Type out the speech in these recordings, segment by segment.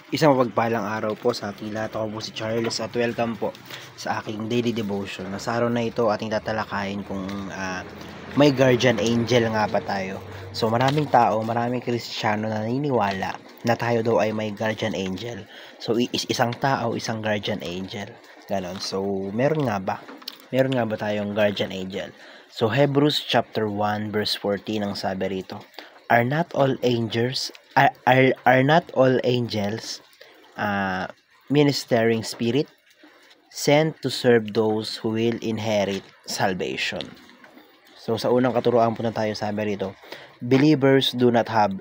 Isang mapagpalang araw po sa ating lahat. Ako po si Charles at welcome po sa aking daily devotion. Sa araw na ito ating tatalakayin kung may guardian angel nga ba tayo. So maraming tao, maraming Kristiyano na naniniwala na tayo daw ay may guardian angel. So isang tao, isang guardian angel. Ganon. So meron nga ba? Meron nga ba tayong guardian angel? So Hebrews chapter 1 verse 14 ang sabi rito. Are not all angels ministering spirit sent to serve those who will inherit salvation? So sa unang katuruan po na tayo, sabi rito, believers do not have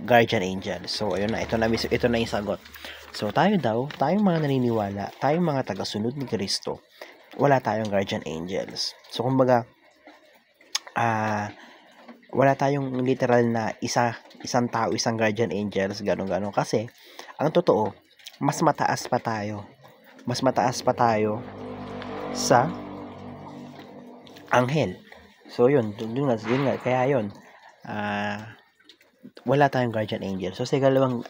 guardian angel. So ayun na, ito na yung sagot. So tayong mga naniniwala, tayong mga tagasunod ni Kristo, wala tayong guardian angels. So kumbaga, wala tayong literal na isang tao, isang guardian angels, ganun. Kasi, ang totoo, mas mataas pa tayo sa anghel. So, yun nga, kaya yun, wala tayong guardian angel. So, sa ikalawang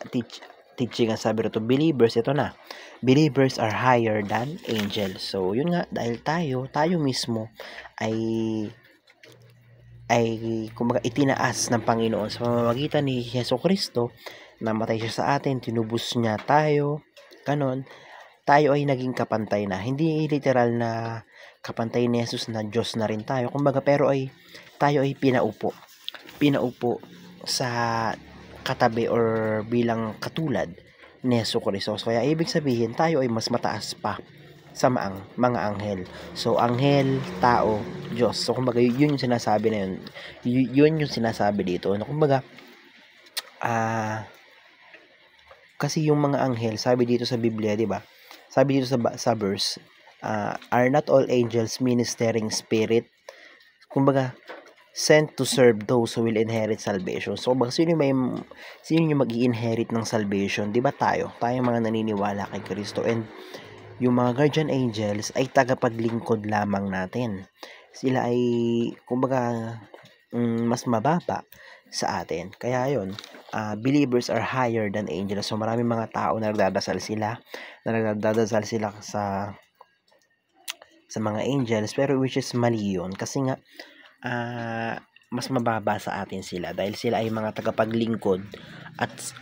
teaching, ang sabi rito, believers are higher than angels. So, yun nga, dahil tayo mismo ay kumbaga itinaas ng Panginoon sa pamamagitan ni Jesucristo. Namatay siya sa atin, tinubos niya tayo, ganon, tayo ay naging kapantay na. Hindi literal na kapantay ni Jesus na Diyos na rin tayo, kumbaga, pero tayo ay pinaupo sa katabi or bilang katulad ni Jesucristo. So, kaya ibig sabihin, tayo ay mas mataas pa sa mga anghel. So, anghel, tao, Diyos. So, kumbaga, yun yung sinasabi na yun. Yun yung sinasabi dito. Kumbaga, kasi yung mga anghel, sabi dito sa Biblia, di ba? Sabi dito sa verse, are not all angels ministering spirit? Kumbaga, sent to serve those who will inherit salvation. So, kumbaga, sino yung mag-i-inherit ng salvation? Di ba tayo? Tayong mga naniniwala kay Kristo. And yung mga guardian angels ay tagapaglingkod lamang natin. Sila ay, kumbaga, mas mababa sa atin. Kaya yun, believers are higher than angels. So maraming mga tao na nagdadasal sila sa mga angels, pero which is mali yun. Kasi nga, mas mababa sa atin sila dahil sila ay mga tagapaglingkod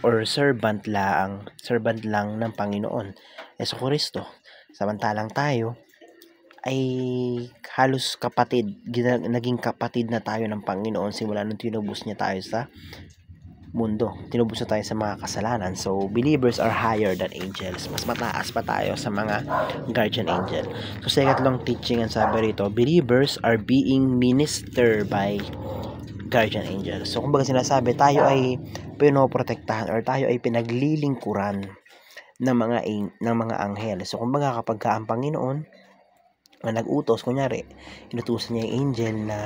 or servant lang ng Panginoon Jesucristo. Samantalang tayo ay halos naging kapatid na tayo ng Panginoon simula nung tinubos niya tayo sa mundo. Tinubos na tayo sa mga kasalanan. So, believers are higher than angels. Mas mataas pa tayo sa mga guardian angel. So, sa ikatlong teaching, ang sabi rito, believers are being ministered by guardian angel. So, kumbaga sinasabi, tayo ay pinoprotektahan or tayo ay pinaglilingkuran ng mga anghel. So, kumbaga kapag ang Panginoon na nag-utos, kunyari, inutusan niya yung angel na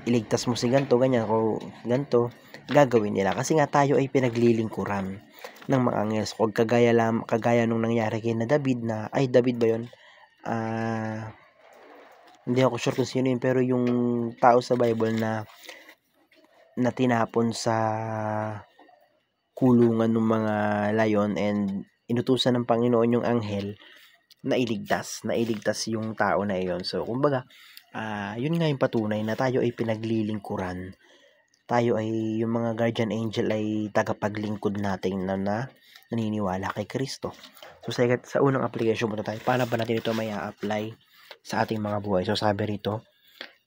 iligtas mo si ganto, ganyan, o ganto, gagawin nila. Kasi nga tayo ay pinaglilingkuran ng mga anghel. So, kagaya nung nangyari kay David ba yun? Hindi ako sure kung sino yun, pero yung tao sa Bible na tinapon sa kulungan ng mga layon and inutusan ng Panginoon yung anghel na iligtas yung tao na iyon. So, kumbaga, yun nga yung patunay na tayo ay pinaglilingkuran. Tayo ay, yung mga guardian angel ay tagapaglingkod natin na naniniwala kay Kristo. So, sa unang application muna tayo, paano ba natin ito may apply sa ating mga buhay? So, sabi rito,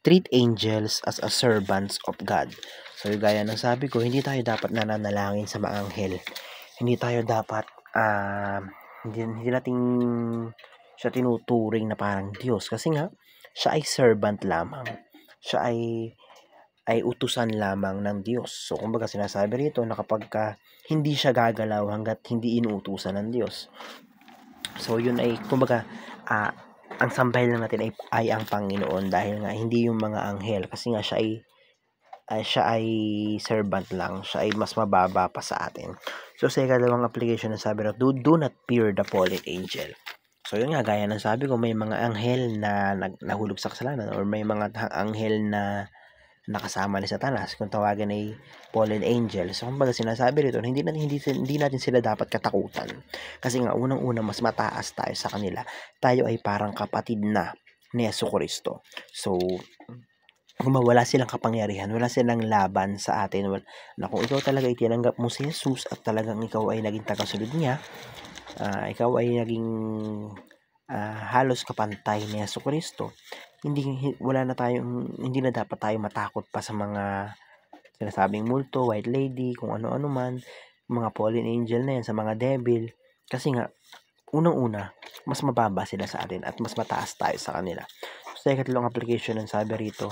treat angels as a servants of God. So, gaya ng sabi ko, hindi tayo dapat nananalangin sa mga anghel. Hindi tayo dapat, hindi natin siya tinuturing na parang Diyos. Kasi nga, siya ay servant lamang. Siya ay utusan lamang ng Diyos. So, kumbaga sinasabi rito na kapag hindi siya gagalaw hanggat hindi inuutusan ng Diyos. So, yun ay, kumbaga, ang sambahay lang natin ay ang Panginoon dahil nga hindi yung mga anghel. Kasi nga siya ay servant lang. Siya ay mas mababa pa sa atin. So, sa ikalawang application na sabi na, do not fear the fallen angel. So, yun nga, gaya ng sabi ko, may mga anghel na nahulog sa kasalanan or may mga anghel na nakasama ni Satanas, kung tawagin ay fallen angel. So kumbaga sinasabi rito, hindi natin sila dapat katakutan. Kasi nga unang-una mas mataas tayo sa kanila. Tayo ay parang kapatid na ni Jesucristo. So kung wala silang kapangyarihan, wala silang laban sa atin, na kung ikaw talaga ay tinanggap mo si Jesus at talagang ikaw ay naging tagasunod niya, ikaw ay naging halos kapantay ni Jesucristo, hindi na dapat tayo matakot pa sa mga sinasabing multo, white lady, kung ano-ano man, mga fallen angel na yan, sa mga devil, kasi nga unang-una, mas mababa sila sa atin at mas mataas tayo sa kanila. So, sa ikatlong application ng sabi rito,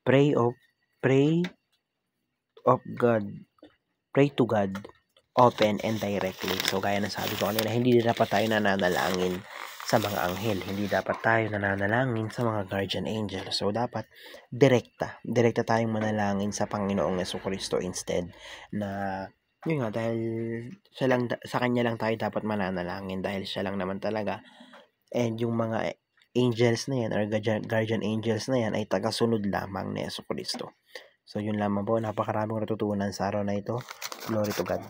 pray to God open and directly. So gaya ng sabi ko kanina, hindi dapat tayo nananalangin sa mga anghel, hindi dapat tayo nananalangin sa mga guardian angel. So dapat direkta tayong manalangin sa Panginoong Jesucristo instead, na yun nga, dahil sa kanya lang tayo dapat mananalangin, dahil siya lang naman talaga. And yung mga angels na yan or guardian angels na yan ay tagasunod lamang ni Jesucristo. So yun lamang po, napakaraming natutunan sa araw na ito. Glory to God.